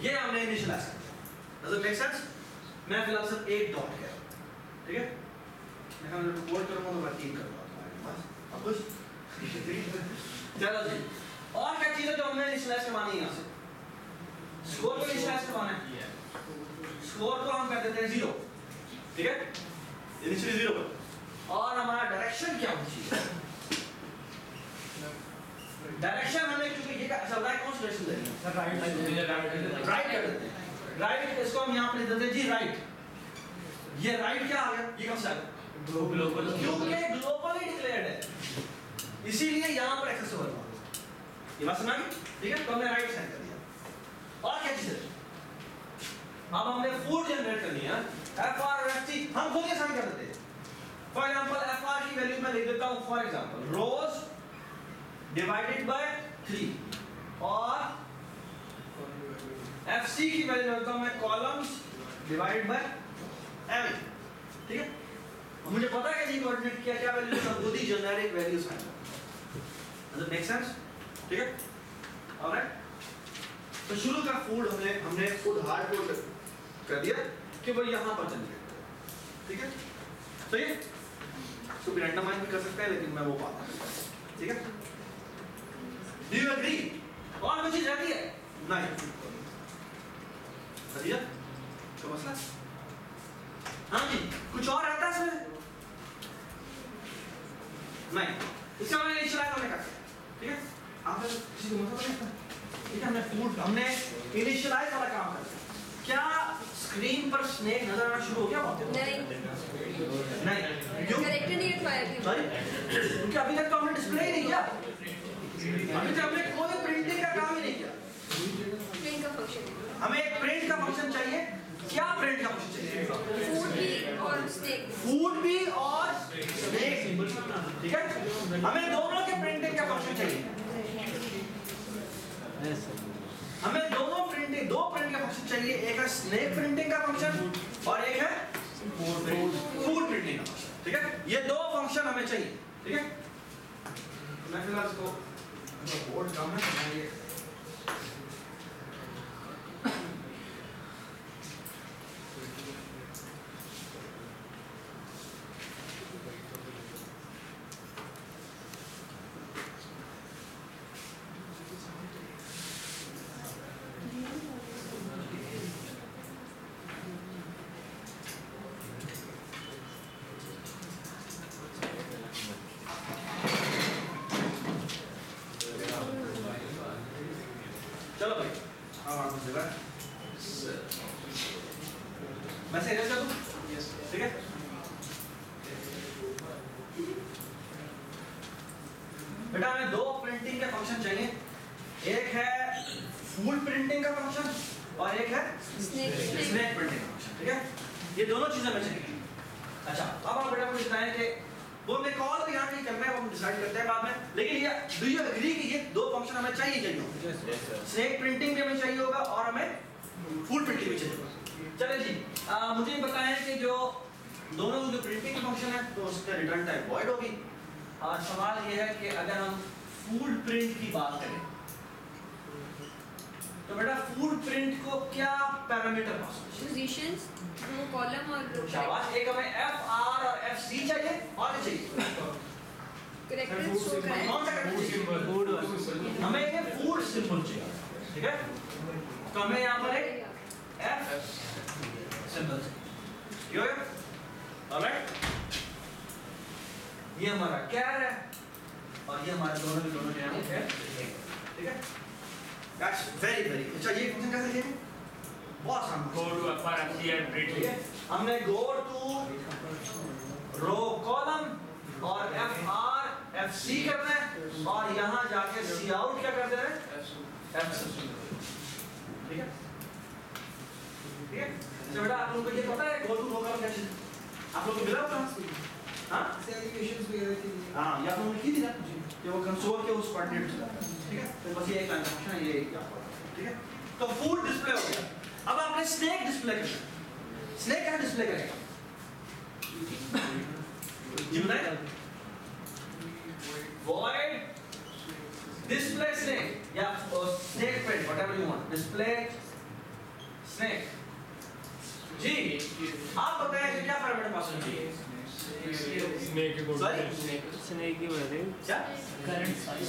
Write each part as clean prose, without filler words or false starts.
ये हमने इनिशियलाइज कर दिया। Does it make sense? मैं फिलहाल सिर्फ एक डॉट है, ठीक है? मैं कोड करूंगा तो मैं 3 करूंगा बस। अब कुछ चलो जी, और क्या चीज़ है जो हमने इनिशियलाइज करवानी है यहाँ से? स्कोर को इनिशियलाइज करवाना है। स्कोर को हम कर देते हैं 0, ठीक है? इनिशियली 0 और हमारा डायरेक्शन क्या होनी चाहिए? डायरेक्शन हमें क्योंकि ये का चल रहा है, कौन सी डायरेक्शन देनी है? राइट कर देते हैं। राइट इसको हम यहाँ पे लिख देते हैं जी राइट। ये राइट क्या आ गया? ये कब से आ गया? ग्लोबल, क्योंकि ग्लोबली डिक्लेयर्ड है इसीलिए यहाँ पर एक्सेसिबल है। ये बात समझ गए? ठीक है, तो हमने राइट सेंड कर दिया। और क्या चीज़ है? अब हमने फूड जनरेट करनी है। एफ आर और एफ सी हम खुद ही साइन कर देते हैं। फॉर एग्जाम्पल एफ आर की वैल्यू मैं लिख देता हूँ, for example rows divided by 3 और एफ सी की वैल्यू लेता हूँ मैं कॉलम्स डिवाइडेड बाय एम, ठीक है? मुझे पता है कि ये कोऑर्डिनेट क्या क्या वैल्यू सब खुद ही जेनेरिक वैल्यूज हैं। Does it make sense? ठीक है, ऑलराइट। तो शुरू का फूड हमने फूड हार्ड कोड कर दिया कि वो यहाँ पर जनरेट करें, ठीक है? सही है? तो रैंडमाइज भी कर सकते हैं लेकिन मैं वो पाता हूँ, ठीक है? Do you agree? और कोई चीज रहती है? नहीं। समझिए तो मसला? हाँ जी, कुछ और रहता है इसमें? नहीं। इसका मैंने इनिशियलाइज हमने कर दिया, ठीक है? आप किसी को मतलब नहीं, ठीक है? हमने इनिशियलाइज वाला काम कर दिया। क्या स्क्रीन पर स्नेक नजर आना शुरू हो गया? नहीं। क्यों? कैरेक्टर नहीं रखवाया अभी। क्योंकि अभी तक तो हमने डिस्प्ले ही नहीं किया। अभी तक हमने कोई प्रिंटिंग का काम ही नहीं किया। प्रिंट का फंक्शन है। हमें एक प्रिंट का फंक्शन चाहिए। क्या प्रिंट का फंक्शन चाहिए? फूड भी और स्नेक। फूड भी और स्नेक, ठीक है? हमें दोनों के प्रिंटिंग का फंक्शन चाहिए। हमें दो प्रिंटिंग का फंक्शन चाहिए। एक है स्नेक प्रिंटिंग का फंक्शन और एक है फूड प्रिंटिंग का फंक्शन, ठीक है? ये दो फंक्शन हमें चाहिए, ठीक है? मैं फिलहाल इसको बोर्ड कम है तो मैं ये चलो भाई, मैं से कर दूं, ठीक है? बेटा हमें दो प्रिंटिंग के फंक्शन चाहिए। एक है फूड प्रिंटिंग का फंक्शन और एक है स्नेक प्रिंटिंग का फंक्शन, ठीक है? ये दोनों चीजें हमें चाहिए। अच्छा, अब आप बेटा मुझे बताएं कि वो हमने कॉल भी यहाँ नहीं करना है, वो हम डिसाइड करते हैं बाद में। लेकिन ये डू यू एग्री कि ये दो फंक्शन हमें चाहिए होगा? स्नेक प्रिंटिंग भी हमें चाहिए होगा और हमें फूड प्रिंटिंग भी चाहिए होगा। चलिए जी, मुझे बताएं कि जो दोनों जो प्रिंटिंग फंक्शन है तो उसका रिटर्न टाइप वॉइड होगी। और सवाल ये है कि अगर हम फूड प्रिंट की बात करें तो बेटा फूड प्रिंट को क्या पैरामीटर पास होगा? पोजीशंस, दो कॉलम और शाबाश। एक हमें एफ आर और एफ सी चाहिए और क्या चाहिए? करेक्टर शो करें। कौन सा करेक्टर चाहिए? हमें ये फूड सिंबल चाहिए, ठीक है? तो हमें यहाँ पर एक एफ सिंबल चाहिए, ठीक है? ऑलराइट, ये हमारा कैर है और ये हमारे दोनों के दोनों यहाँ है, ठीक है? That's very अच्छा। ये फंक्शन कैसे लिखेंगे? बहुत आसान। Go to FRFC and print. ठीक है, हमने go to रो कॉलम और FR FC करना है और यहाँ जाके सी आउट क्या कर दे रहे हैं? F ठीक है, ठीक है? अच्छा बेटा आप लोगों को ये पता है go to रो कॉलम क्या चीज़? आप लोगों को मिला होगा? हाँ? एप्लीकेशंस वगैरह के लिए। हाँ, ये आप लोगों ने की थी ना कि वो कंसोल के उस कोऑर्डिनेट से जाता है, ठीक है? तो बस ये एक लाइन फंक्शन है, ये क्या पता, ठीक है? तो फूड डिस्प्ले हो गया। अब आपने स्नेक डिस्प्ले करना है। स्नेक क्या डिस्प्ले करेगा? जी बताइए। void display snake या snake print whatever you want, display snake. जी आप बताएं कि क्या पैरामीटर पास होनी चाहिए? सॉरी स्नेक की वजह क्या?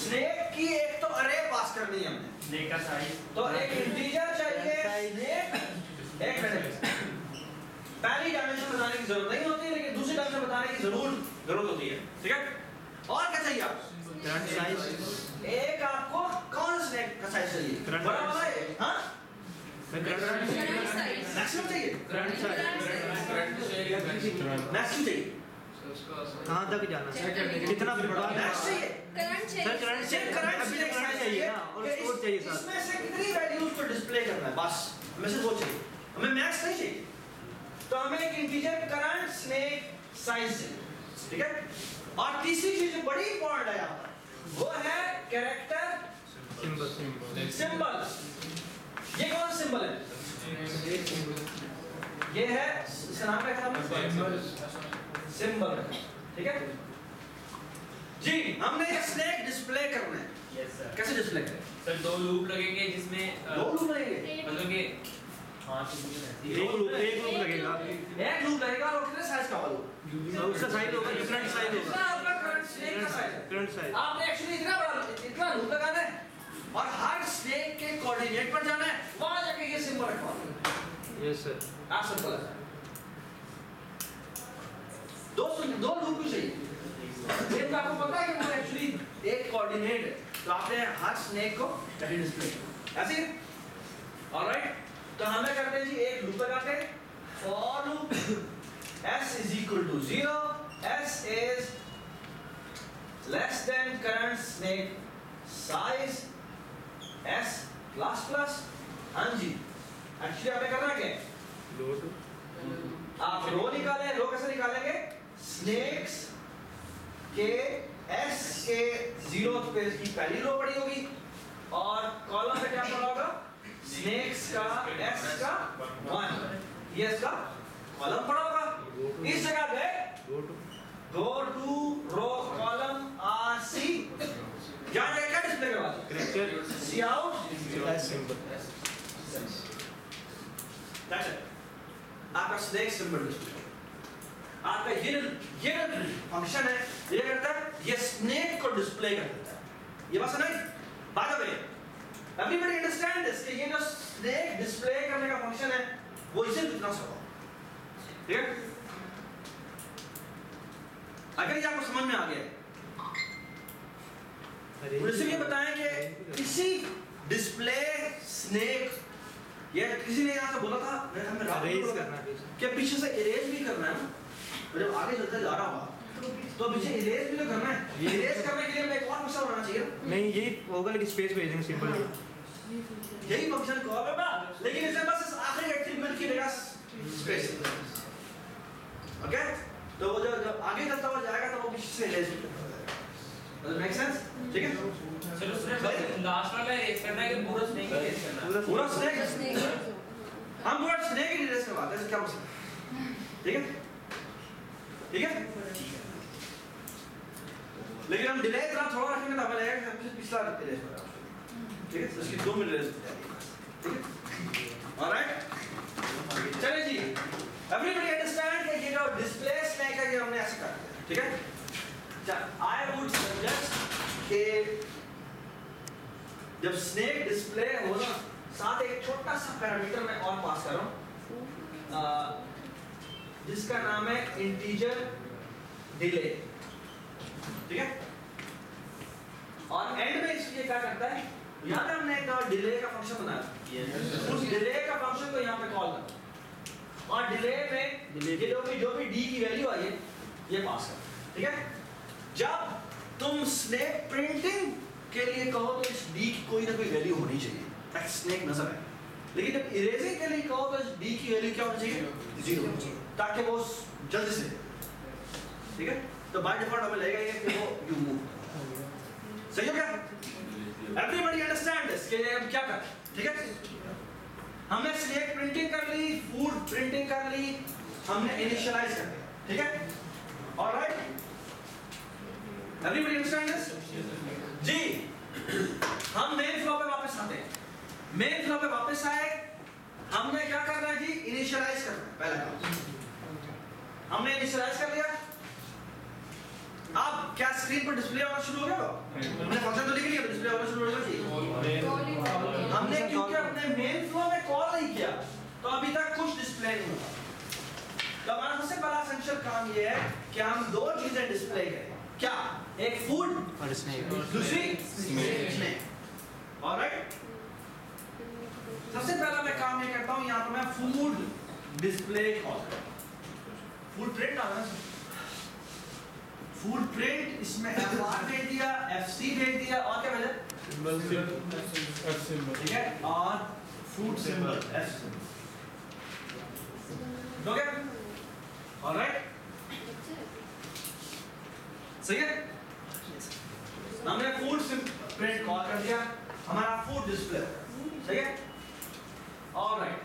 स्नेक की एक तो अरे पास करनी है हमने, स्नेक का साइज तो एक इंटीजर चाहिए स्नेक, एक मिनट। पहली डायमेंशन बताने की जरूरत नहीं होती, लेकिन दूसरी डायमेंशन बताने की जरूरत होती है, ठीक है? और क्या चाहिए आपको? Current size. एक आपको कौन स्नेक का साइज चाहिए? Current बड़ा वाला है? हाँ? करंट साइज मैक्सिमम चाहिए? मैक्सिमम चाहिए? कहाँ तक जाना है? कितना बड़ा मैक्स चाहिए? करंट सर करंट सिर्फ करंट अभी स्नेक करंट साइज चाहिए ना, और स्कोर चाहिए साथ। इसमें से कितनी वैल्यूज को डिस्प्ले करना है, बस हमें सिर्फ वो चाहिए, हमें मैक्स नहीं चाहिए। तो हमें एक इंटीजर करंट स्नेक साइज चाहिए, ठीक है? और तीसरी चीज जो बड़ी इंपॉर्टेंट है यहाँ पर, वो है कैरेक्टर सिंबल। ये कौन सा सिंबल है? ये है, इसका नाम क्या था? सिंबल, ठीक है जी। हमने ये स्नेक डिस्प्ले करना है। Yes sir. कैसे डिस्प्ले करें? सर 2 लूप लगेंगे जिसमें दो लूप लगेंगे, मतलब कि एक लूप लगेगा, एक लूप लगेगा। और कितने साइज का वाला? उसका साइज होगा, डिफरेंट साइज होगा। इतना आपका करंट स्नेक का साइज है। करंट साइज आपने एक्चुअली इतना लूप लगाना है और हर स्नेक के कोऑर्डिनेट पर जाना है, वहां जाके ये सिंबल रखवाना है। Yes sir. आप सिंपल है। दो लूप क्यों चाहिए? ये तो आपको पता है कि वो एक्चुअली एक कोऑर्डिनेट है, तो आपने हर स्नेक को कैसे डिस्प्ले किया ऐसे ही। ऑलराइट, तो हमें करते हैं जी एक लूप लगाते हैं, for loop s is equal to 0, s is less than current snake size s plus plus। हाँ जी, एक्चुअली आपने करना क्या है? आप रो निकालें, रो कैसे निकालेंगे? स्नेक्स के s के 0th पे की पहली रो पड़ी होगी, और कॉलम पे क्या पड़ा होगा? स्नेक्स का s का 1, ये इसका कॉलम पड़ा होगा। इस जगह पे go to row column RC, यहाँ पे क्या डिस्प्ले करवा दो? Character C out, symbol. that's it। आपका स्नेक सिंबल डिस्प्ले। आपका ये फंक्शन है, ये करता है, ये स्नेक को डिस्प्ले कर देता है। ये बस नहीं, by the way everybody understand this कि ये जो स्नेक डिस्प्ले करने का फंक्शन है, वो इसे कितना सा होगा, ठीक है? अगर ये आपको समझ में आ गया, मुझे ये बताएं कि किसी डिस्प्ले स्नेक, ये किसी ने यहाँ से बोला था, मेरे हमें इरेज करना है। क्या पीछे से इरेज भी करना है ना? तो जब आगे चलते जा रहा होगा तो पीछे इरेज भी तो करना है। इरेज करने के लिए हमें एक और फंक्शन बनाना चाहिए ना? नहीं, ये होगा लेकिन स्पेस भेजेंगे सिंपल। यही फंक्शन को अब लेकिन इसमें बस इस आखिरी एट्रिब्यूट की जगह स्पेस। ओके, तो वो जब आगे चलता हुआ जाएगा तो वो पीछे से इरेज भी करता जाएगा। Does make sense? ठीक है, चलो सिर्फ लास्ट वाला इरेज करना है कि पूरा स्नेक इरेज करना है? पूरा स्नेक हम पूरा स्नेक ही इरेज करवाते हैं, क्या मसला? ठीक है, ठीक है, लेकिन हम डिले इतना थोड़ा रखेंगे तो हमें लगेगा कि हमसे पिछला इरेज हो रहा है, ठीक है? उसकी 2 मिनट इरेज हो जाएगी, ठीक है? ऑलराइट, चलिए जी, एवरीबॉडी अंडरस्टैंड कि ये जो डिस्प्ले स्नेक है ये हमने ऐसे कर दिया, ठीक है? अच्छा, आई वुड सजेस्ट कि जब स्नेक डिस्प्ले हो ना, साथ एक छोटा सा पैरामीटर मैं और पास कर रहा हूं, जिसका नाम है इंटीजर डिले, ठीक है? और एंड में इसलिए क्या करता है, यहाँ पे हमने एक डिले का फंक्शन बनाया, उस डिले का फंक्शन को यहाँ पे कॉल करना, और डिले में ये जो भी डी की वैल्यू आई है ये पास कर, ठीक है? जब तुम स्नेक प्रिंटिंग के लिए कहो तो इस डी की कोई ना कोई वैल्यू होनी चाहिए ताकि स्नेक नजर आए, लेकिन जब इरेजिंग के लिए कहो तो इस डी की वैल्यू क्या होनी चाहिए? 0, ताकि वो जल्दी से, ठीक है? तो बाय डिफॉल्ट हमें लगेगा ये कि वो यू मूव, सही हो गया? एवरीबॉडी अंडरस्टैंड दिस कि हम क्या करें, ठीक है? हमने स्नेक प्रिंटिंग कर ली, फूड प्रिंटिंग कर ली, हमने इनिशियलाइज कर दिया, ठीक है? Alright, everybody understand this? जी, हम मेन फ्लो पे वापस आते हैं। मेन फ्लो पे वापस आए हमने क्या करना है जी, इनिशियलाइज करना है पहला काम। हमने इनिशियलाइज कर लिया, अब क्या स्क्रीन पर डिस्प्ले होना शुरू हो गया? हमने फंक्शन तो लिख लिया, डिस्प्ले होना शुरू हो गया जी। हमने क्योंकि अपने मेन फ्लो में कॉल नहीं किया तो अभी तक कुछ डिस्प्ले नहीं हुआ। तो हमारा सबसे पहला एसेंशियल काम ये है कि हम दो चीजें डिस्प्ले करें। क्या? एक फूड और स्नेक, दूसरी स्नेक। ऑलराइट, सबसे पहला मैं काम ये करता हूं, यहां पर मैं फूड डिस्प्ले कॉल करता हूं। फूड प्रिंट आ रहा है, फूड प्रिंट, इसमें FR भेज दिया, FC भेज दिया और क्या भेजा? ठीक है, और food symbol F symbol. Okay, alright, सही है। हमने फूड प्रिंट कॉल कर दिया, हमारा फूड डिस्प्ले, सही है। ऑलराइट,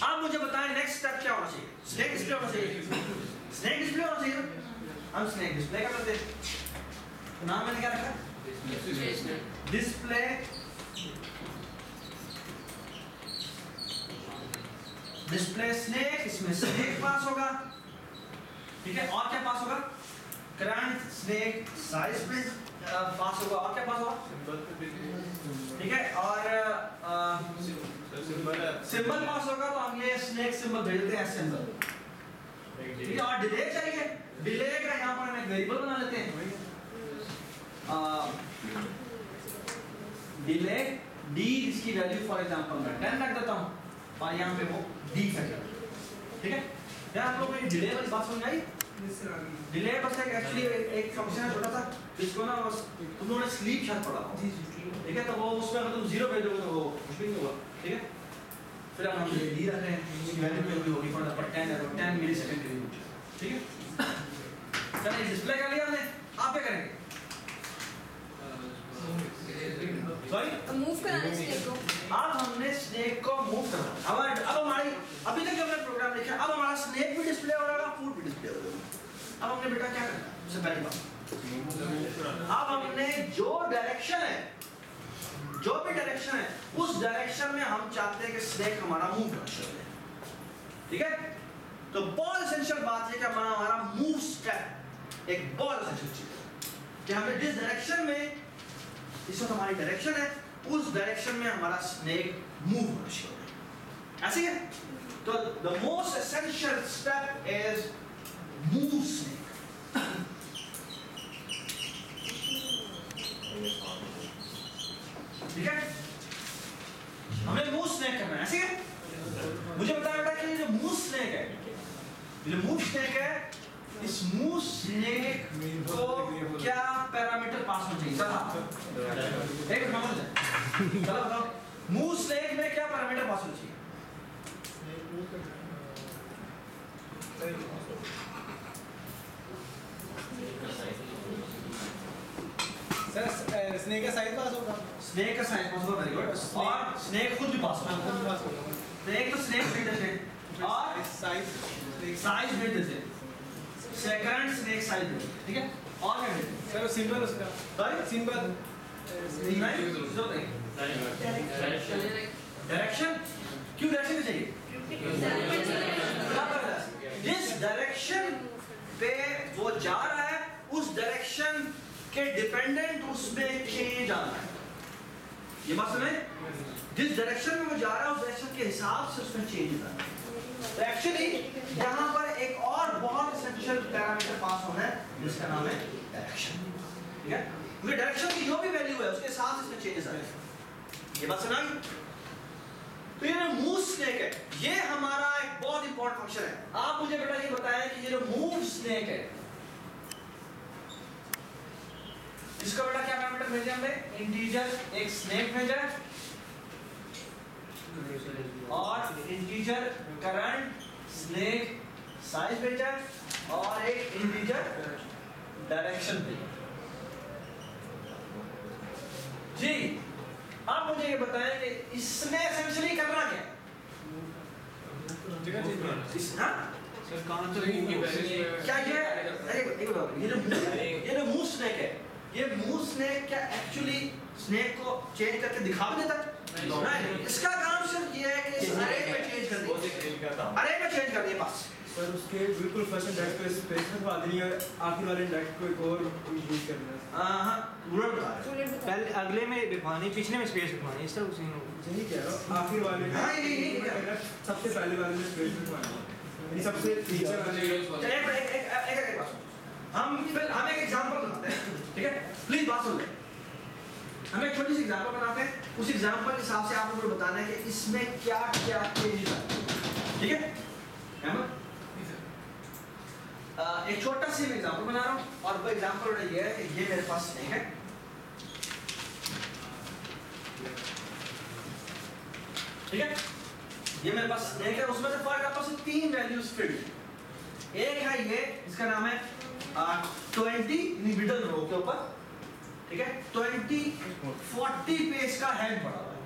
अब मुझे बताएं नेक्स्ट स्टेप क्या होना चाहिए? स्नेक डिस्प्ले होना चाहिए, स्नेक डिस्प्ले होना चाहिए। हम स्नेक डिस्प्ले कर लेते हैं, तो नाम मैंने क्या रखा? डिस्प्ले डिस्प्ले स्नेक, इसमें स्नेक पास होगा, ठीक है। और क्या पास होगा? करंट स्नेक साइज में पास होगा, और क्या पास होगा? ठीक है, और सिंबल पास होगा, तो हम ये स्नेक सिंबल भेजते हैं, सिंबल, ठीक है। और डिले चाहिए, डिले का यहाँ पर हम एक वेरिएबल बना लेते हैं, डिले डी, इसकी वैल्यू फॉर एग्जांपल मैं 10 रख देता हूँ और यहाँ पे वो डी फैक्टर, ठीक है। क्या आप लोगों को डिले वाली बात समझ आई? डिले बस एक्चुअली एक फंक्शन है छोटा सा, जिसको ना बस तुम लोगों ने स्लीप शायद पढ़ा था, ठीक है। तो वो उसमें अगर तुम 0 भेज दोगे तो वो कुछ भी नहीं होगा, ठीक है। फिर हम डी रख रहे हैं, उसकी वैल्यू भी होगी फॉर एग्जांपल 10 मिलीसेकंड के लिए, ठीक है। चलिए डिस्प्ले कर लिया हमने, आप क्या करेंगे? सॉरी, मूव कराना स्नेक को। अब हमने स्नेक को मूव करना। अब हमारी अभी तक हमने प्रोग्राम लिखा, अब हमारा स्नेक भी डिस्प्ले हो रहा है, फूड भी डिस्प्ले हो रहा है। अब हमने बेटा क्या करना? सबसे पहली बात, अब हमने जो डायरेक्शन है, जो भी डायरेक्शन है, उस डायरेक्शन में हम चाहते हैं कि स्नेक हमारा मूव करना शुरू करे, ठीक है। तो बहुत एसेंशियल बात है कि हमारा मूव स्टेप एक बहुत एसेंशियल चीज है कि हमने जिस डायरेक्शन में, इस वक्त हमारी डायरेक्शन है, उस डायरेक्शन में हमारा स्नेक मूव होना शुरू है, ऐसे है। तो the most essential step is move snake. ठीक है, हमें मूव स्नेक करना है, ऐसे है। मुझे बताया बेटा कि ये जो मूव स्नेक है, ये जो मूव स्नेक है, इस मूव स्नेक को क्या पैरामीटर पास होना चाहिए? एक समझ लें, चलो बताओ, मूव स्नेक में क्या पैरामीटर पास होना चाहिए? सर स्नेक का साइज पास होगा, स्नेक का साइज पास होगा, वेरी गुड। और स्नेक खुद भी पास होगा, स्नेक तो स्नेक भेज देते, और साइज भेज देते, सेकंड स्नेक साइज भेज देते, ठीक है। और क्या भेज देते? सर सिंबल उसका, सॉरी, सिंबल डायरेक्शन, क्यों डायरेक्शन चाहिए? जिस डायरेक्शन पे वो जा रहा है, उस डायरेक्शन के डिपेंडेंट उसमें चेंज आना है। ये बात सुने, जिस डायरेक्शन में वो जा रहा है, उस डायरेक्शन के हिसाब से उसमें चेंज आना है। तो एक्चुअली यहाँ पर एक और बहुत एसेंशियल पैरामीटर पास होना है, जिसका नाम है डायरेक्शन, ठीक है। क्योंकि डायरेक्शन की जो भी वैल्यू है, उसके साथ इसमें चेंजेस आएंगे। ये बात सुना? तो ये मूव स्नेक है, ये हमारा एक बहुत इंपॉर्टेंट फंक्शन है। आप मुझे बेटा ये बताएं कि ये जो मूव स्नेक है, इसका बेटा क्या पैरामीटर भेजे हमने? इंटीजर एक स्नेक भेजा और इंटीजर करंट स्नेक साइज भेजा और एक इंटीजर डायरेक्शन भेजा। जी, आप मुझे ये बताएं कि इसने एसेंशियली करना क्या? क्या ये जो मूव स्नेक है, ये मूव स्नेक क्या एक्चुअली स्नेक को चेंज करके दिखा भी देता है? इसका काम सिर्फ ये है कि इस अरे में चेंज कर दिया, अरे में चेंज कर दिया बस। सर उसके बिल्कुल फर्स्ट इंडेक्स को स्पेसिफिक बात नहीं है, आखिर वाले इंडेक्स को एक और यूज करना है। हां रूलर बता रहे हैं, पहले अगले में लिखवानी, पिछले में स्पेस लिखवानी, इस तरह उसी में यही कह रहा हूं, आखिर वाले हाँ, यही सबसे पहले वाले में स्पेस लिखवाना है, ये सबसे नीचे वाले। चलिए एक बात हम एक एग्जांपल बनाते हैं, ठीक है? प्लीज बात सुन ले। हम एक छोटी सी एग्जांपल बनाते हैं, उस एग्जांपल के हिसाब से आप लोगों को बताना है कि इसमें क्या क्या चेंजेस आए, ठीक है? अहमद एक छोटा सी एग्जांपल बना रहा हूं और वो एग्जांपल ये है कि ये मेरे पास नहीं है, ठीक है? ये मेरे पास नहीं है, उसमें से फॉर एग्जांपल से 3 वैल्यूज फिल्ड। एक है ये, इसका नाम है 20 मिडल रो के ऊपर, ठीक है? 20-40 पे इसका हेड पड़ा हुआ है,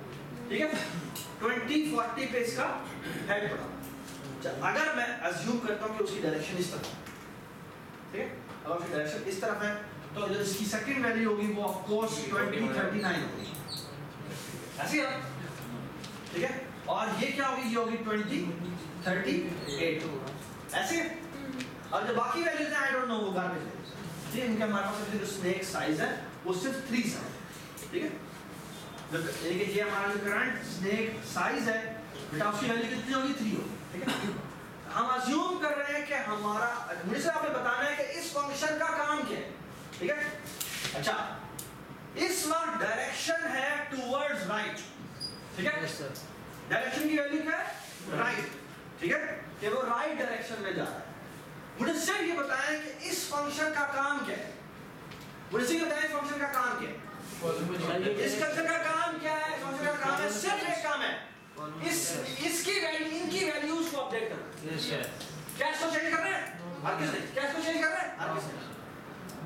ठीक है? 20-40 पे इसका हेड पड़ा हुआ है। अगर मैं अज्यूम करता हूं कि उसकी डायरेक्शन इस तरफ, ठीक है? अगर उसकी डायरेक्शन इस तरफ है तो जो इसकी सेकंड वैल्यू होगी वो ऑफ कोर्स 20-39 होगी, ऐसे है, ठीक है? और ये क्या होगी? ये होगी 20-38, ऐसे है। और जो बाकी वैल्यूज हैं आई डोंट नो, वो गार्बेज है, ठीक है? इनके हमारे पास जो स्नेक साइज है वो सिर्फ 3 है, ठीक है? देखिए ये हमारा जो करंट स्नेक साइज है बेटा, उसकी वैल्यू कितनी होगी? 3 होगी, ठीक है? हम अज्यूम कर रहे हैं कि हमारा, मुझे से आपने बताना है कि इस फंक्शन का काम क्या है, ठीक है? अच्छा, इस वक्त डायरेक्शन है टुवर्ड्स राइट, ठीक है? Yes sir. डायरेक्शन की वैल्यू क्या है? राइट, ठीक है? कि वो राइट डायरेक्शन में जा रहा है। मुझे सिर्फ ये बताएं कि इस फंक्शन का काम क्या है, मुझे सिर्फ बताएं इस फंक्शन का काम क्या है, इस फंक्शन का काम क्या है? फंक्शन का काम है, सिर्फ एक काम है, इसकी वैल्यू, इनकी वैल्यूज को अपडेट करना। Yes sir. क्या इसको चेंज कर रहे हैं? हर किसने क्या इसको चेंज कर रहे हैं? हर किसने।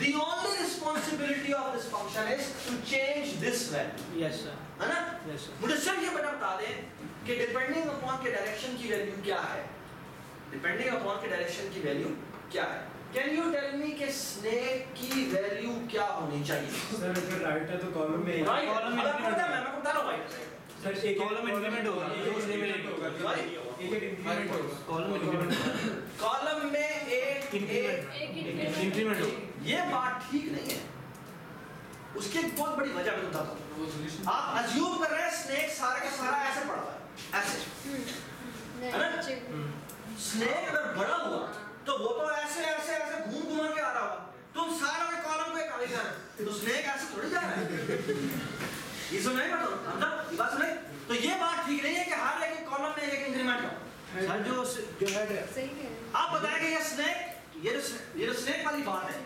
The only responsibility of this function is to change this value, yes sir. है ना? Yes sir. मुझे सिर्फ ये बता दें कि डिपेंडिंग अपॉन के डायरेक्शन की वैल्यू क्या है, डिपेंडिंग अपॉन के डायरेक्शन की वैल्यू क्या है। कैन यू टेल मी कि स्नेक की वैल्यू क्या होनी चाहिए? सर अगर राइट है तो कॉलम में राइट, कॉलम में मैं आपको बता रहा हूं भाई, सर एक कॉलम इंक्रीमेंट होगा, एक इंक्रीमेंट होगा, कॉलम इंक्रीमेंट, कॉलम में एक इंक्रीमेंट होगा। ये बात ठीक नहीं है, उसकी एक बहुत बड़ी वजह मैं बताता हूं। आप अज्यूम कर रहे हैं स्नेक सारा का सारा ऐसे पड़ा हुआ है, ऐसे, है ना? स्नेक अगर बड़ा हुआ तो वो तो ऐसे ऐसे ऐसे घूम के आ रहा होगा, तुम सारा के कॉलम को एक आगे जा रहे, तो स्नेक ऐसे थोड़ी जा रहा है। ये सुन नहीं पता, मतलब ये बात सुने, तो ये बात ठीक नहीं है कि हर एक कॉलम में एक इंक्रीमेंट हो। सर जो हेड है, सही कह रहे हैं। आप बताएंगे ये स्नेक, ये जो स्नेक वाली बात है,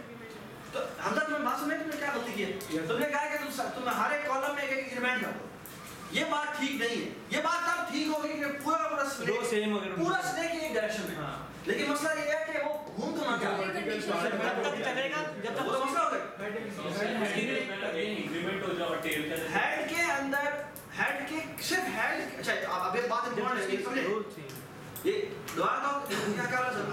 तो हमदा तुम्हें बात सुने, तुमने क्या गलती की है? तुमने कहा कि तुम हर एक कॉलम में एक इंक्रीमेंट कर दो, ये बात ठीक नहीं है। ये बात तब ठीक होगी कि पूरा स्नेक पूरा स्नेक एक डायरेक्शन में, लेकिन मसला ये है कि वो घूम घुमा के जब तक चलेगा, जब तक वो मसला होगा इंक्रीमेंट हो जाओ टेल का हेड के अंदर, हेड के सिर्फ हेड। अच्छा अब एक बात इम्पोर्टेंट है, समझे? ये दोबारा तो क्या कह रहा था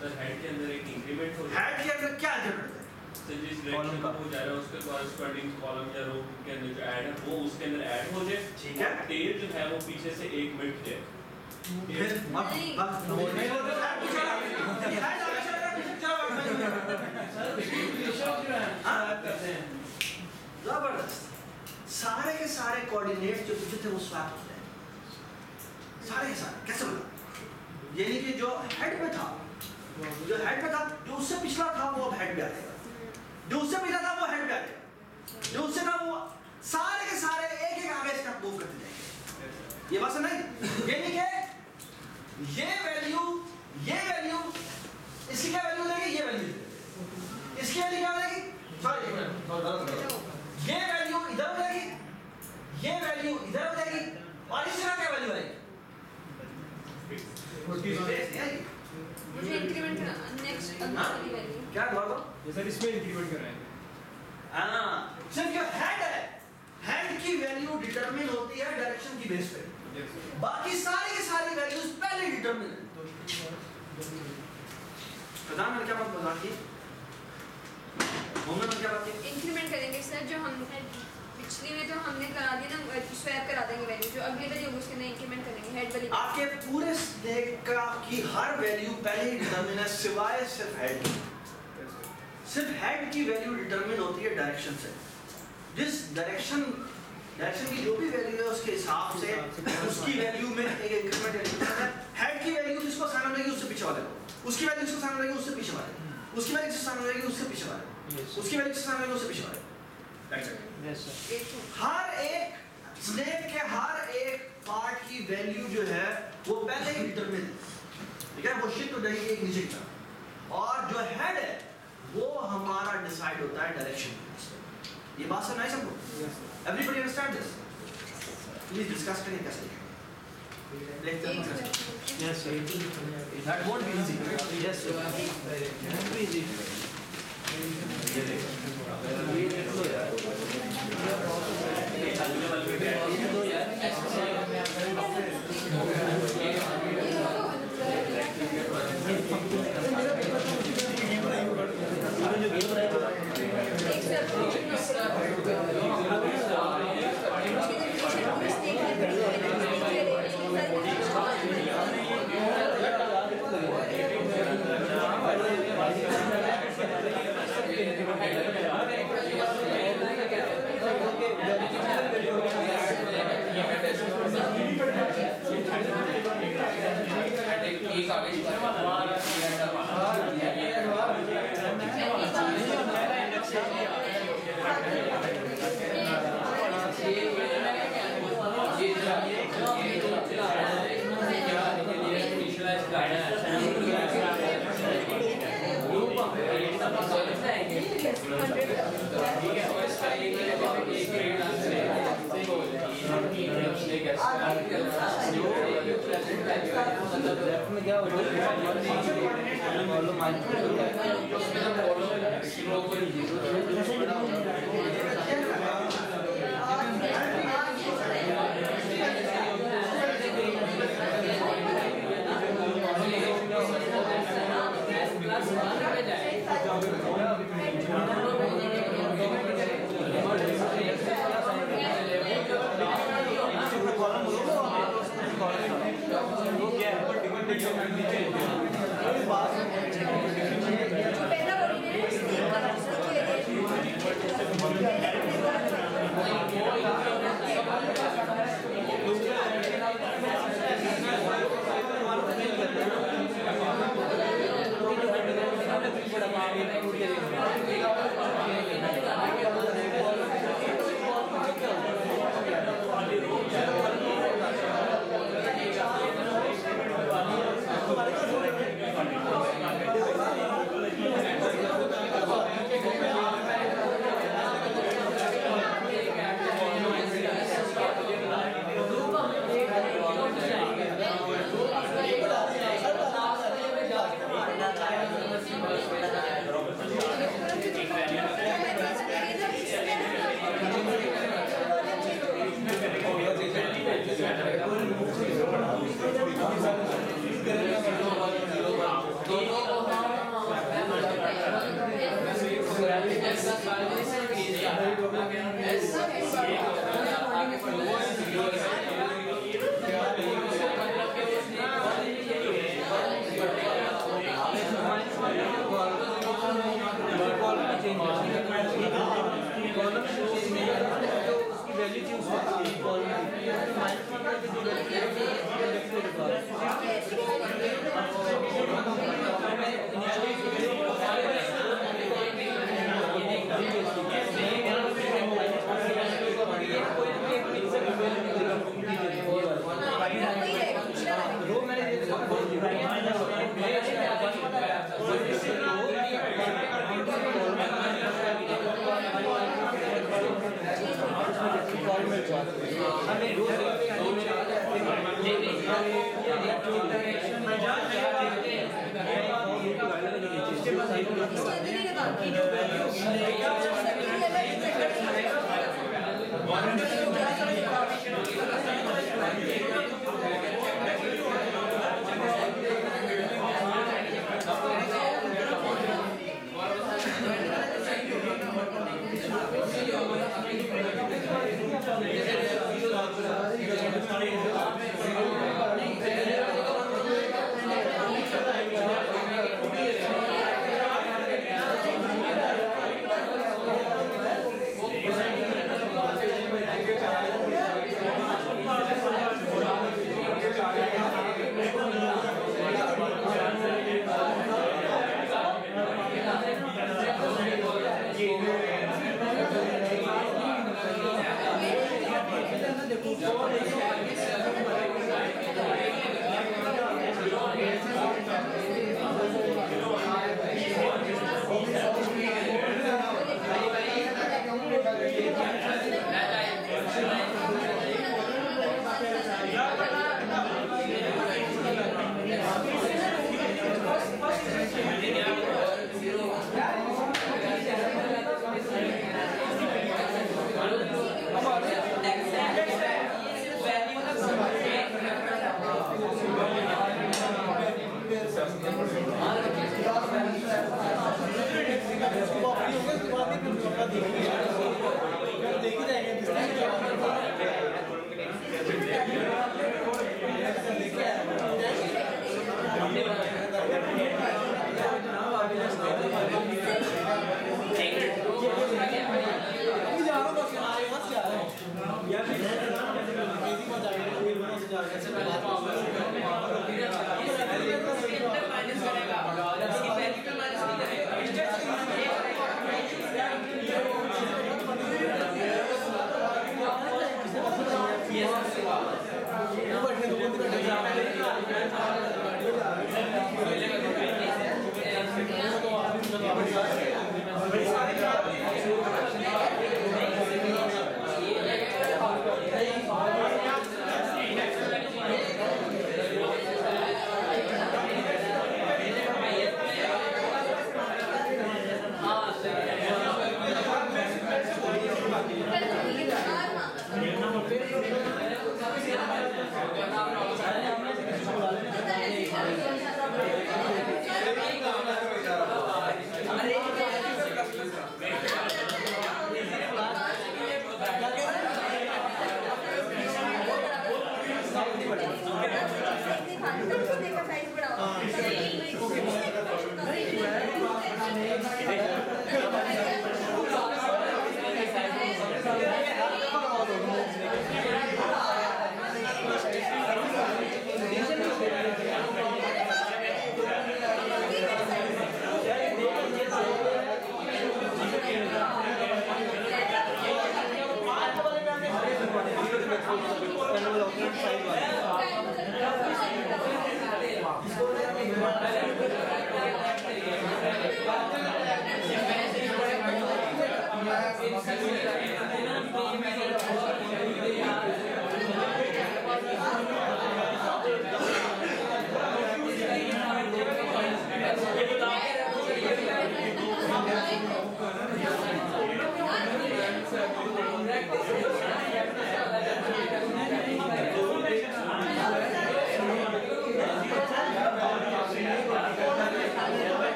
सर, हेड के अंदर एक इंक्रीमेंट हो जाए, हेड के अंदर क्या इंक्रीमेंट है? तो जिस डायरेक्शन में वो जा रहा है उसके कॉरस्पॉन्डिंग कॉलम या रो के अंदर जो ऐड है वो उसके अंदर ऐड हो जाए, ठीक है? टेल जो है वो पीछे से 1 मिनट जाए। फिर जबरदस्त, सारे के सारे कोऑर्डिनेट्स जो पीछे थे वो स्वैप होते हैं, सारे के सारे। कैसे बोला? यानी कि जो हेड पे था, जो हेड पे था, जो उससे पिछला था वो अब हेड पे आ जाएगा, जो उससे पिछला था वो हेड पे आ जाएगा, जो उससे था वो, सारे के सारे एक एक आगे स्टेप मूव करते जाएंगे। ये बात नहीं? यानी कि ये वैल्यू इसकी क्या वैल्यू देगी? ये वैल्यू इसकी वैल्यू क्या देगी? सॉरी ये वैल्यू इधर हो जाएगी, ये वैल्यू इधर हो जाएगी, और इस जगह क्या वैल्यू आएगी? मुझे इंक्रीमेंट नेक्स्ट वाली वैल्यू क्या बात? ये सर इसमें इंक्रीमेंट कर रहे हैं। हाँ, सिर्फ जो हेड है, हेड की वैल्यू डिटरमिन होती है डायरेक्शन की बेस पे, बाकी सारी की सारी वैल्यूज पहले डिटरमिन है। प्रधान ने क्या बात बता दी? मोहम्मद ने क्या बात की? इंक्रीमेंट करेंगे सर, जो हम पिछली में तो हमने करा दिया ना, स्वैप करा देंगे वैल्यू, जो अगली वाली होगी उसके अंदर इंक्रीमेंट करेंगे हेड वाली। आपके पूरे स्नेक का की हर वैल्यू पहले ही डिटरमिन है सिवाय सिर्फ हेड। सिर्फ हेड की वैल्यू डिटरमिन होती है डायरेक्शन से। जिस डायरेक्शन की जो भी वैल्यू है उसके हिसाब से उसकी वैल्यू में एक इंक्रीमेंट है। हेड की वैल्यू जिसको सामने लगेगी उससे पीछे वाले को, उसकी वैल्यू जिसको सामने लगेगी उससे पीछे वाले, उसकी वैल्यू जिसको सामने लगेगी उससे पीछे वाले, उसकी वैल्यू जिसको सामने लगेगी उससे पीछे वाले। हर एक स्नेक के हर एक पार्ट की वैल्यू जो है वो पहले ही डिटरमिन है, ठीक है? वो शिफ्ट हो जाएगी एक नीचे की तरफ, और जो हेड है वो हमारा डिसाइड होता है डायरेक्शन। ये बात समझ आई सबको? Everybody understand this? Please discuss करें कैसे Yes, sir. that won't be easy. Yes, sir. Won't be easy.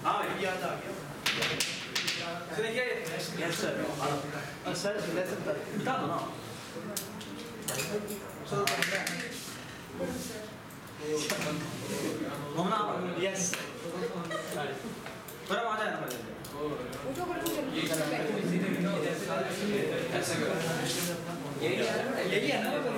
हाँ याद आ गया। देखिए यस सर सर लेसन बता दो ना। घूमना यस थोड़ा वहाँ जाए ना पहले। उठो करो यही है ना बताओ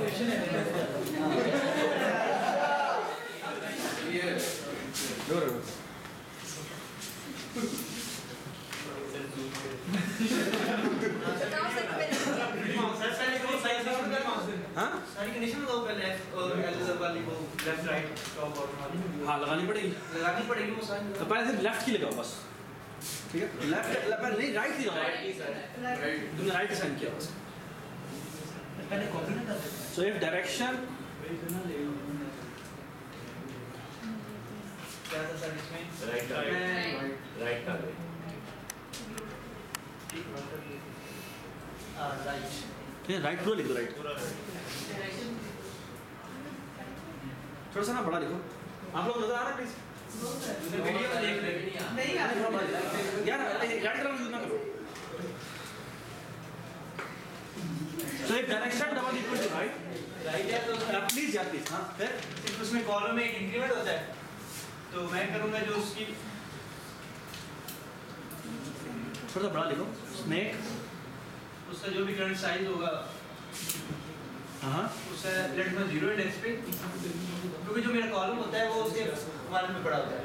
सर हाँ सारी कंडीशन बताओ पहले और एल वाली को लेफ्ट राइट टॉप बॉटम वाली हाँ लगानी पड़ेगी। लगानी पड़ेगी वो सारी तो पहले सिर्फ लेफ्ट की लगाओ बस। ठीक है लेफ्ट पहले नहीं राइट की लगाओ। तुमने राइट साइन किया बस। पहले कॉपी ना कर देते सो इफ डायरेक्शन क्या था सर इसमें राइट राइट कर दे राइट ये राइट पूरा लिख दो राइट। थोड़ा सा ना बड़ा लिखो। आप लोग नजर आ रहा है प्लीज? वीडियो में देख रहे नहीं यार राइट तरफ यूज ना करो। So if direction double equal to right right है तो प्लीज यार प्लीज। हाँ फिर सिर्फ उसमें कॉलम में एक इंक्रीमेंट होता है तो मैं करूंगा जो उसकी थोड़ा सा बड़ा लिखो। स्नेक उसका जो भी करंट साइज होगा हाँ उससे लेट में 0 इंडेक्स पे क्योंकि जो मेरा कॉलम होता है वो उसके मान पे पड़ा होता है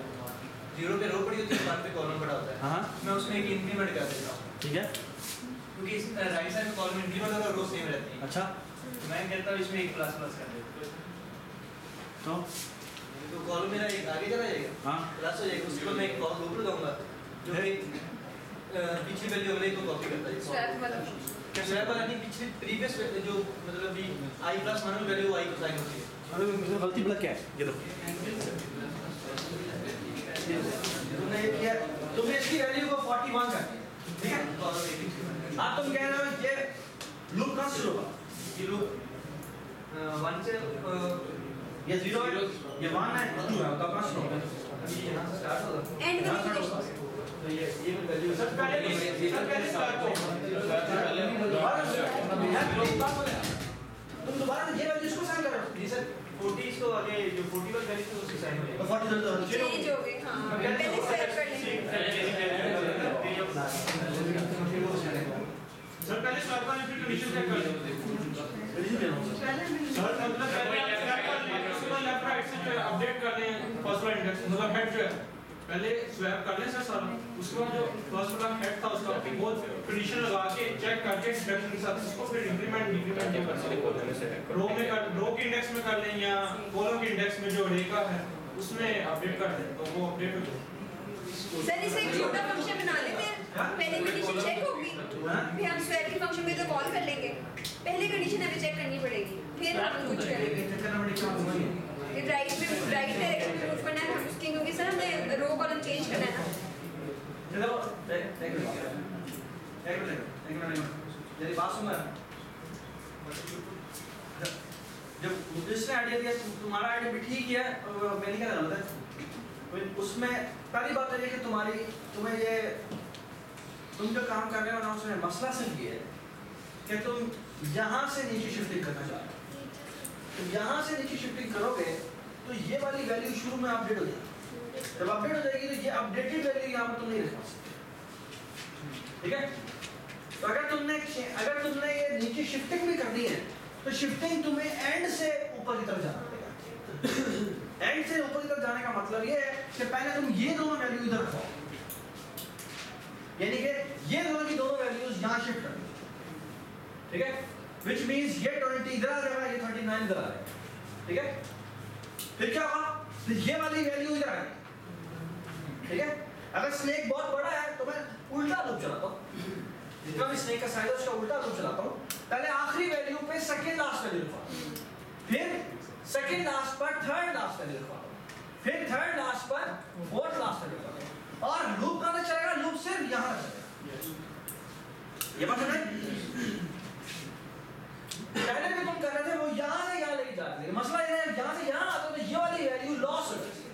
0 पे रो पड़ी होती है 1 पे कॉलम पड़ा होता है हाँ मैं उसमें एक इंक्रीमेंट कर देता हूँ ठीक है क्योंकि इस राइट साइड में कॉलम इंक्रीमेंट होगा रो सेम रहती है अच्छा तो मैं कहता हूँ इसमें एक प्लस प्लस कर देता तो तो कॉलम मेरा एक आगे चला जाएगा हाँ प्लस हो जाएगा उसके बाद मैं एक कॉलम ऊपर दूंगा जो कि पिछली वैल्यू अगले को कॉपी करता है स्वैप वाला स्वैप वाला नहीं पिछली प्रीवियस जो मतलब अभी i प्लस मानो वैल्यू i को साइन होती है अरे मुझे गलती ब्लॉक क्या है ये लो। तुमने ये किया तुमने इसकी वैल्यू को 41 कर दिया ठीक है कॉलम एक आप तुम कह रहे हो ये लूप कहाँ शुरू होगा? ये लूप 1 से ये 0 है ये 1 है 2 है तो कहाँ शुरू होगा? यहाँ से स्टार्ट होगा एंड यहाँ में start होगा। तो ये वैल्यू सब पहले स्टार्ट हो तुम दोबारा ये वैल्यू इसको साइन करो। जी सर 40 इसको आगे जो 40 पर वैल्यू उससे साइन हो तो जाएगा 40 तो चेंज हो गए हाँ पहले स्वैप कर लेंगे सर पहले स्वैप वाले फिर कंडीशन चेक कर दो सर मतलब पहले लेफ्ट राइट से अपडेट कर दें फर्स्ट वाला इंडेक्स मतलब हेड जो है पहले स्वैप कर लें सर सारा उसके बाद जो फर्स्ट वाला हेड था उसका वो कंडीशन लगा के चेक करके डायरेक्शन के साथ उसको फिर इंक्रीमेंट डिक्रीमेंट कर सकते रो में कर रो के इंडेक्स में कर लें या कॉलम के इंडेक्स में जो रे का है उसमें अपडेट कर दें तो वो अपडेट हो जाए सर इसे एक छोटा फंक्शन बना लेते हैं पहले कंडीशन चेक होगी फिर हम स्वैप के फंक्शन में तो कॉल कर लेंगे पहले कंडीशन हमें चेक करनी पड़ेगी फिर हम कुछ करेंगे राइट डायरेक्शन में मूव करना है हम उसके क्योंकि सर हमने रो कॉलम चेंज करना है ना चलो एक मिनट मेरी बात सुन रहा जब इसने आइडिया दिया तुम्हारा आइडिया भी ठीक है मैंने क्या गलत है उसमें पहली बात है कि तुम्हें ये तुम जो काम कर रहे हो ना उसमें मसला सिर्फ ये है कि तुम यहाँ से नीचे शिफ्टिंग करना चाह रहे हो तुम यहाँ से नीचे शिफ्टिंग करोगे तो ये वाली वैल्यू शुरू में अपडेट हो जाएगी जब अपडेट हो जाएगी तो ये अपडेटेड वैल्यू यहाँ पर तुम नहीं रख सकते ठीक है तो अगर तुमने ये नीचे शिफ्टिंग भी करनी है तो शिफ्टिंग तुम्हें एंड से ऊपर की तरफ जाना पड़ेगा एंड से ऊपर की तरफ जाने का मतलब ये है कि पहले तुम ये दोनों वैल्यू इधर रखो यानी कि ये दोनों की दोनों वैल्यूज यहाँ शिफ्ट कर ठीक है which means ये 20 इधर आ जाएगा ये 39 इधर आ जाएगा ठीक है फिर क्या होगा तो ये वाली वैल्यू इधर आएगी ठीक है अगर स्नेक बहुत बड़ा है तो मैं उल्टा लूप चलाता हूँ जितना भी स्नेक का साइज है उसका उल्टा लूप चलाता हूँ पहले आखिरी वैल्यू पे सेकंड लास्ट वैल्यू लिखवा फिर सेकंड लास्ट पर थर्ड लास्ट वैल्यू लिखवा फिर थर्ड लास्ट पर फोर्थ लास्ट वैल्यू लिखवा और लूप कहाँ तक चलेगा लूप सिर्फ यहाँ तक चलेगा ये बात समझ? पहले भी तुम कर रहे थे वो यहाँ से यहाँ लेके जा रहे थे, मसला ये है यहाँ से यहाँ आता तो ये वाली वैल्यू लॉस हो जाती है,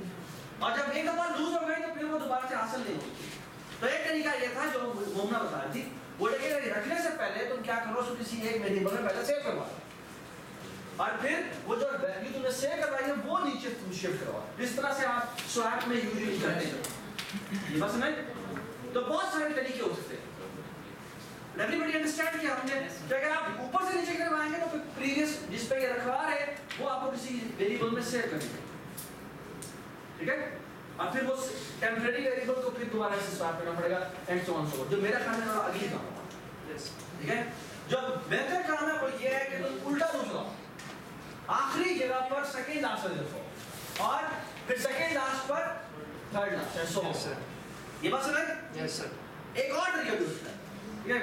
और जब एक दफा लूज हो गई तो फिर वो दोबारा से हासिल नहीं होती। तो एक तरीका ये था जो मोमना बता रही थी, वो लेके रखने से पहले तुम क्या करो, उसको किसी एक वेरिएबल में पहले सेव करवा, और फिर वो जो वैल्यू तुमने सेव करवाई है वो नीचे तुम शिफ्ट करवा। इस तरह से आप स्वैप में यूजुअली करते हैं। ये बस नहीं, तो बहुत सारे तरीके हो सकते हैं। एवरीबॉडी अंडरस्टैंड कि हमने तो अगर आप ऊपर से नीचे करवाएंगे तो फिर प्रीवियस जिस पे ये रखवा रहे हैं वो आपको किसी वेरिएबल में सेव करेंगे, ठीक है, और फिर वो टेम्परेरी वेरिएबल को फिर दोबारा से स्वैप करना पड़ेगा and so on so forth. जो मेरा काम है वो अगली काम है, ठीक है। जो बेहतर काम है वो ये है कि तुम उल्टा लूज लगाओ, आखिरी जगह पर सेकंड लास्ट देखो और फिर सेकंड लास्ट पर थर्ड लास्ट है, सो ये बात समझ? Yes sir. एक और तरीका भी होता है, ठीक है,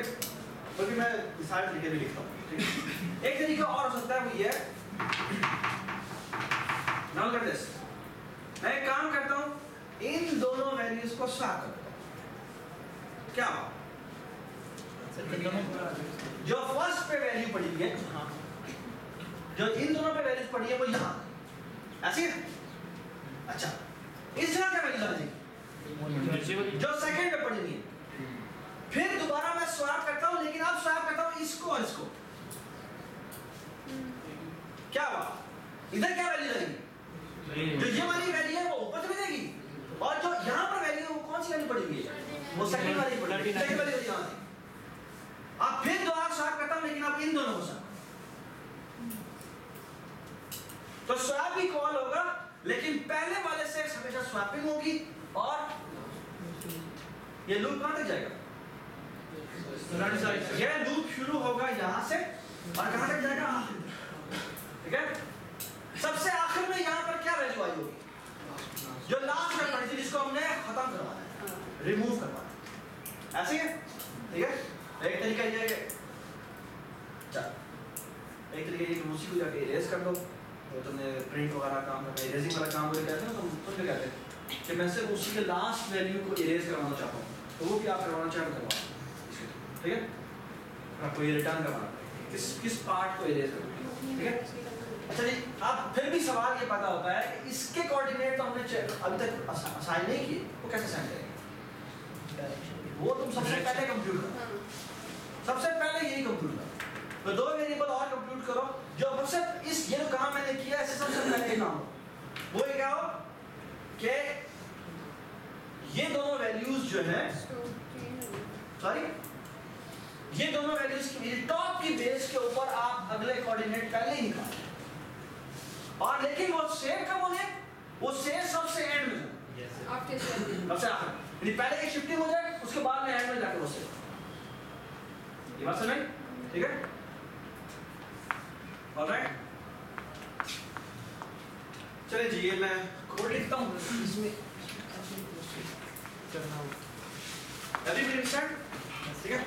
बल्कि मैं सारे तरीके भी लिखता हूँ, ठीक है। एक तरीका और हो सकता है वो ये है, नाउ लुक एट दिस, मैं एक काम करता हूँ, इन दोनों वैल्यूज को स्वैप करता हूँ। क्या हुआ? जो फर्स्ट पे वैल्यू पड़ी है, जो इन दोनों पे वैल्यूज पड़ी है वो यहाँ ऐसी है। अच्छा, इस जगह क्या वैल्यूज आनी चाहिए जो सेकंड पे पड़ी हुई है। फिर दोबारा मैं स्वैप करता हूँ, लेकिन अब स्वैप करता हूँ इसको और इसको। क्या हुआ? इधर क्या वैल्यू लगेगी? जो ये वाली वैल्यू है वो ऊपर चली जाएगी, और जो यहाँ पर वैल्यू है वो कौन सी वैल्यू पड़ी हुई है? वो सेकंड वाली पड़ी हुई है, सेकंड वाली वैल्यू यहाँ थी। अब फिर दोबारा स्वैप करता हूँ, लेकिन अब इन दोनों को स्वैप, तो स्वैप भी कॉल होगा, लेकिन पहले वाले से हमेशा स्वैपिंग होगी, और ये लूप कहां तक जाएगा? ये लूप शुरू होगा यहां से और कहां तक जाएगा? ठीक है, सबसे आखिर में यहां पर क्या वैल्यू आई होगी? जो लास्ट में पड़ी थी, जिसको हमने खत्म करवाना है, रिमूव करवाना है, ऐसे है, ठीक है। एक तरीका ये है कि एक तरीका ये कि उसी को जाके इरेज कर दो, तो तुमने प्रिंट वगैरह काम करना, इरेजिंग वाला काम वो कहते हैं ना, तुम क्या कहते हैं कि मैं सिर्फ उसी के लास्ट वैल्यू को इरेज करवाना चाहता हूँ, तो वो भी आप करवाना चाहें करवा, ठीक है। आपको ये रिटर्न करवाना है किस पार्ट को इरेज करना, ठीक है। अच्छा जी, अब फिर भी सवाल ये पैदा होता है कि इसके कोऑर्डिनेट तो हमने अभी तक असाइन नहीं किए, वो कैसे असाइन करेंगे? वो तुम सबसे पहले कंप्यूट करो, सबसे पहले यही कंप्यूट करो, तो दो वेरिएबल और कंप्यूट करो, जो सबसे इस ये जो काम मैंने किया है सबसे पहले काम हो वो ये क्या हो कि ये दोनों वैल्यूज जो है, सॉरी, ये दोनों वैल्यूज की टॉप की बेस के ऊपर आप अगले कोऑर्डिनेट पहले ही निकालें, और लेकिन वो सेव कब होने? वो सेव सबसे एंड में, सबसे आखिर, पहले एक शिफ्टिंग हो जाए, उसके बाद में एंड में जाकर वो सेव। ये बात समझ? ठीक है, ऑलराइट। चलिए जी, ये मैं कोड लिखता हूँ इसमें, ठीक है।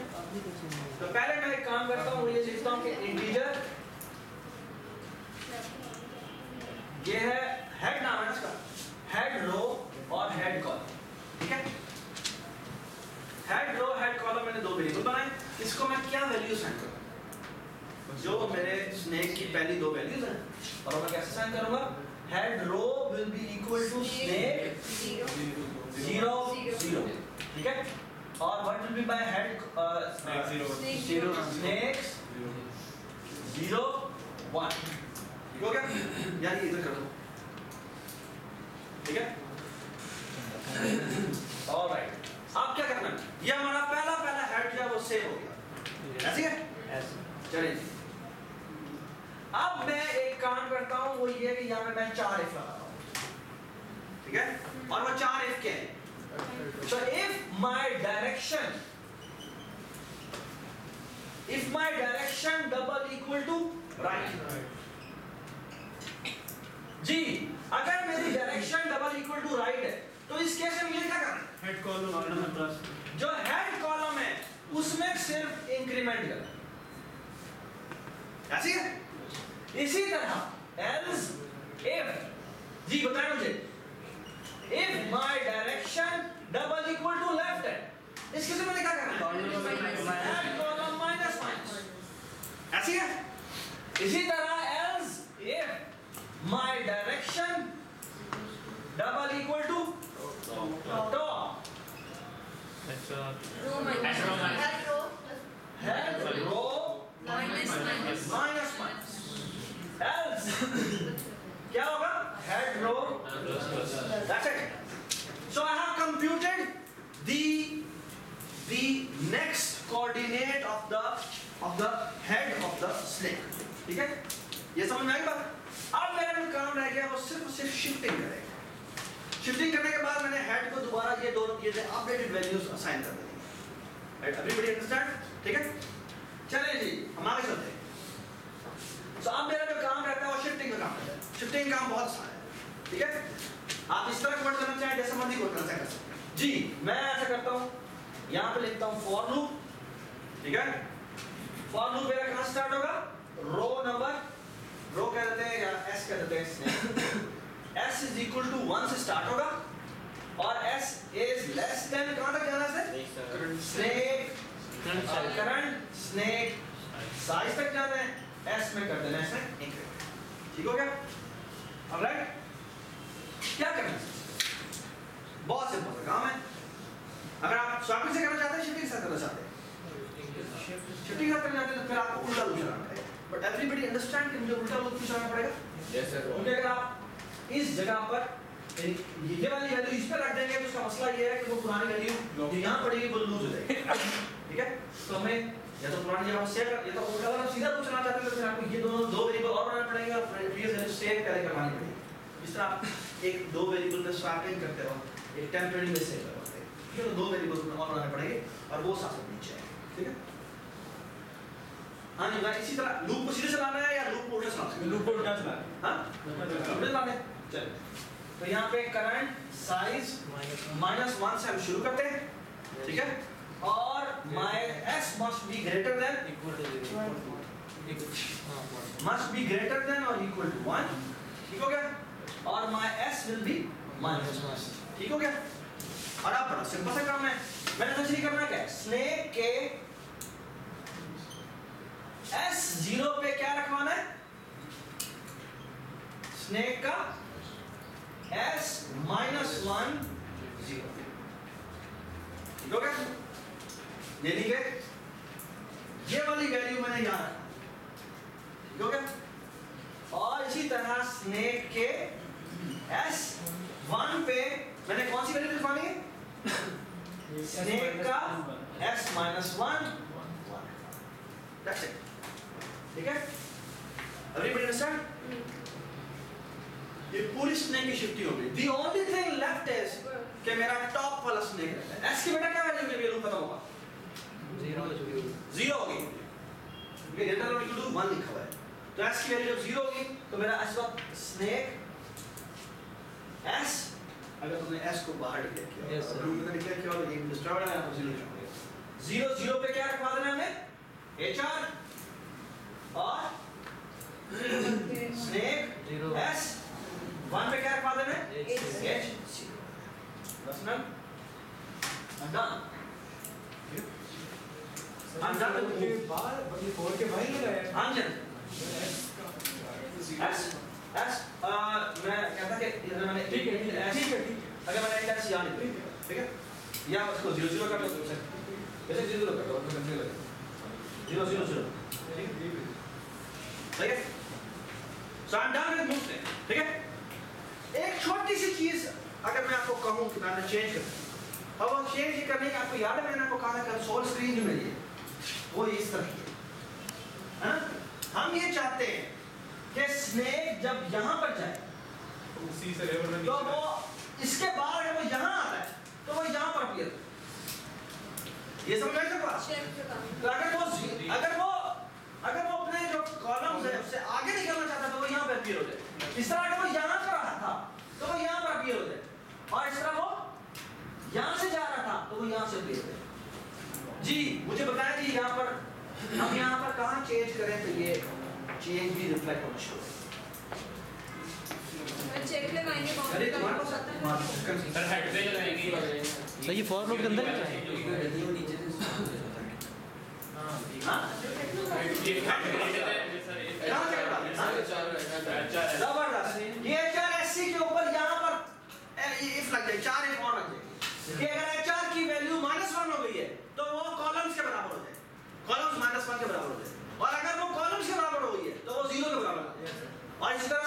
तो पहले मैं एक काम करता हूँ, ये लिखता हूँ कि इंटीजर, ये है हेड नाम है इसका, हेड रो और हेड कॉलम, ठीक है। हेड रो हेड कॉलम मैंने दो वेरिएबल बनाए, इसको मैं क्या वैल्यू सेंड करूँ? जो मेरे स्नेक की पहली दो वैल्यूज हैं, और मैं कैसे सेंड करूँगा? Head row will be equal to snake 0 0, ठीक है, और what will be by head snake 0 1, हो गया? यार ये इधर कर दो, ठीक है, ऑलराइट। अब क्या करना है? ये हमारा पहला हेड जो है वो सेव हो गया, ऐसे है। चलिए, अब मैं एक काम करता हूं, वो ये कि यहाँ मैं 4 इफ लगाता हूं, ठीक है, और वो 4 इफ क्या है? So if my direction double equal to right, जी अगर मेरी direction double equal to right है, तो इस केस में मुझे क्या करना है? हेड कॉलम, जो हेड कॉलम है उसमें सिर्फ इंक्रीमेंट करना, ऐसी है। इसी तरह else if, जी बताएं मुझे, if my direction double equal to left है, इस केस में मैंने क्या करना है? Head column next coordinate of the head of the snake. ठीक है, ये समझ में आई बात? अब मेरा जो काम रह गया वो सिर्फ शिफ्टिंग करेगा। शिफ्टिंग करने के बाद मैंने हेड को दोबारा ये दोनों अपडेटेड वैल्यूज असाइन कर देनी है। Everybody understand? ठीक है, चलिए जी हम आगे चलते हैं। तो अब मेरा जो काम रहता है वो शिफ्टिंग का काम रहता है। शिफ्टिंग काम बहुत आसान है। ठीक है, आप इस तरह कोड करना चाहें जैसे मर्जी कोड करना चाहें जी। मैं ऐसा करता हूँ, यहाँ पे लिखता हूँ फॉर लूप। ठीक है, फॉर लूप मेरा कहाँ स्टार्ट होगा? रो नंबर, रो कह देते हैं या एस कह देते हैं, s इज इक्वल टू 1 से स्टार्ट होगा और s इज लेस देन कहां तक जाना है? स्नेक करंट स्नेक साइज तक जाना है, s में कर देना है इसमें इंक्रीमेंट। ठीक हो गया? ऑलराइट, क्या करना है? बहुत सिंपल सा काम है। अगर आप स्वैपिंग से करना चाहते हैं, शिफ्टिंग से करना चाहते हैं, शिफ्टिंग से करना चाहते हैं तो फिर आपको उल्टा लूप चलाना पड़ेगा। बट एवरीबॉडी अंडरस्टैंड कि मुझे उल्टा लूप चलाना पड़ेगा? Yes sir. क्योंकि अगर आप इस जगह पर ये वाली वैल्यू इस पर रख देंगे तो उसका मसला ये है कि वो पुरानी वैल्यू जो यहाँ पड़ेगी वो लूज हो जाएगी। ठीक है, तो हमें या तो पुरानी जगह सेव कर, या तो उल्टा वाला सीधा लूप चलाना चाहते हैं तो फिर आपको ये दोनों दो वेरिएबल और बनाने पड़ेंगे और प्रीवियस वैल्यू सेव करके करवानी पड़ेगी। इस तरह आप एक दो वेरिएबल में स्वैपिंग करते हो, एक टेम्परेरी में सेव करवाते हैं, ये तो दो वेरिएबल में और बनाने पड़ेंगे और वो साथ में नीचे आएंगे। ठीक है, हाँ जी, मैं इसी तरह लूप को सीधे चलाना है या लूप को उल्टा चलाना है? लूप को उल्टा चलाना है। हाँ, उल्टा चलाना है। चलिए, तो यहाँ पे करंट साइज -1 से हम शुरू करते हैं। ठीक है, और my s must be greater than or equal to 1। ठीक हो गया? और my s will be -1। ठीक हो गया? और अब बड़ा सिंपल सा काम है, मैंने कुछ नहीं करना। क्या स्नेक के S0 पे क्या रखवाना है? स्नेक का S-1 0। ठीक हो गया? यानी कि ये वाली वैल्यू मैंने यहाँ रखा। ठीक हो गया? और इसी तरह स्नेक के S1 पे मैंने कौन सी वैल्यू लिखवानी है? स्नेक का S-1 That's it. ठीक है? Everybody understand? ये पूरी स्नेक की शिफ्टिंग हो गई। The only thing left is कि मेरा टॉप वाला स्नेक रहता है। S की बेटा क्या वैल्यू के लूप खत्म होगा? 0 होगी। क्योंकि ग्रेटर देन इक्वल टू 1 लिखा हुआ है। तो S की वैल्यू जब 0 होगी तो मेरा इस वक्त स्नेक S, अगर तुमने S को बाहर डिक्लेयर किया, yes, लूप में डिक्लेयर किया और एक डिस्टर्ब है तो 0 लिखा होगा। 0 0 पे क्या रखवा देना है हमें? HR और स्नेक S 1 पे क्या रखवा देना है? H। बस ना, I'm done। I'm done with the बाहर बड़ी 4 के भाई लगा है। हाँ जी। S मैं कहता कि मैंने ठीक है अगर मैंने एक S यहाँ लिख दिया, ठीक है, या उसको 0 0 कर दो, वैसे 0 0 कर दो, 0 0 0। ठीक है, so I'm done with movement। ठीक है, एक छोटी सी चीज अगर मैं आपको कहूँ कि मैंने चेंज कर, अब वो चेंज करने की आपको याद है मैंने आपको कहा था कंसोल स्क्रीन जो मेरी है वो इस तरह की है। हम ये चाहते हैं कि स्नेक जब यहाँ पर जाए उसी से लेवल में तो वो इसके बाद अगर वो यहाँ आता है तो वो यहाँ पर अपीयर, ये समझ में आया? तो अगर वो अपने जो कॉलम्स है उससे आगे निकलना चाहता है तो वो यहाँ पे अपीयर हो जाए। इस तरह अगर वो यहाँ पर आ रहा था तो वो यहाँ पर अपीयर हो जाए, और इस तरह वो यहाँ से जा रहा था तो वो यहाँ से अपीयर हो जाए। जी मुझे बताया जी यहाँ पर हम यहाँ पर कहाँ चेंज करें तो ये चेंज भी रिफ्लेक्ट होना शुरू हो। चेक लगाएंगे अरे तुम्हारे पास सर हेड पे लगाएंगे। सर ये फॉर लूप के अंदर जबरदस्त, ये HRSC के ऊपर यहाँ पर इफ लग जाए 4 एक और लग जाए कि अगर HR की वैल्यू -1 हो गई है तो वो कॉलम्स के बराबर हो जाए, कॉलम्स -1 के बराबर हो जाए, और अगर वो कॉलम्स के बराबर हो गई है तो वो 0 के बराबर हो जाए। और इसी तरह